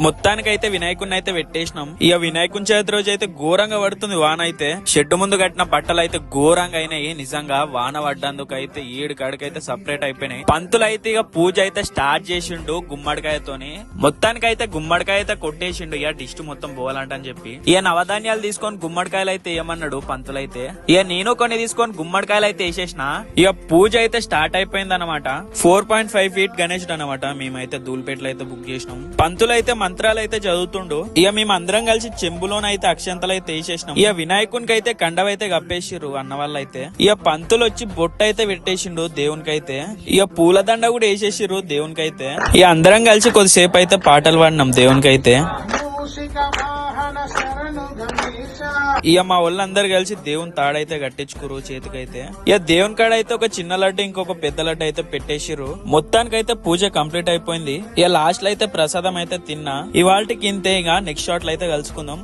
మొత్తానికైతే వినాయకుడిని అయితే పెట్టేసినాం. ఇక వినాయకుని చవితి రోజు అయితే ఘోరంగా పడుతుంది వాన. అయితే షెడ్ ముందు కట్టిన బట్టలు అయితే ఘోరంగా అయినాయి. నిజంగా వాన పడ్డందుకు అయితే 7 కాడికైతే సపరేట్ అయిపోయినాయి. పంతులు అయితే ఇక పూజ అయితే స్టార్ట్ చేసిండు గుమ్మడికాయతోని. మొత్తానికైతే గుమ్మడికాయ అయితే కొట్టేసిండు. ఇక దిష్టి మొత్తం పోవాలంట అని చెప్పి ఇక నవధాన్యాలు తీసుకొని గుమ్మడికాయలు అయితే ఏమన్నాడు పంతులు అయితే. ఇక నేను కొన్ని తీసుకొని గుమ్మడికాయలు అయితే వేసేసిన. ఇక పూజ అయితే స్టార్ట్ అయిపోయింది అనమాట. 4.5 feet గణేశుడు అనమాట. మేమైతే ధూల్పేటలో అయితే బుక్ చేసినాం. పంతులు అయితే మంత్రాలు అయితే చదువుతుండు. ఇక మేము అందరం కలిసి చెంబులోనైతే అక్షంతలు అయితే వేసేసినాం. ఇక వినాయకునికి అయితే కండవైతే కప్పేసిర్రు అన్న వాళ్ళు అయితే. ఇక పంతులు వచ్చి బొట్టు అయితే పెట్టేసిండు దేవునికైతే. ఇక పూలదండ కూడా వేసేసిర్రు దేవునికైతే. ఇక అందరం కలిసి కొద్దిసేపు అయితే పాటలు పాడినాం దేవునికైతే. ఇక మా వాళ్ళందరూ కలిసి దేవుని తాడైతే కట్టించుకురు చేతికైతే. ఇక దేవుని కాడ అయితే ఒక చిన్న లడ్డు ఇంకొక పెద్ద లడ్డు అయితే పెట్టేసిర్రు. మొత్తానికైతే పూజ కంప్లీట్ అయిపోయింది. ఇక లాస్ట్ లో అయితే ప్రసాదం అయితే తిన్నా. ఇవాళకి ఇంతే. ఇక నెక్స్ట్ షాట్ లో అయితే కలుసుకుందాం.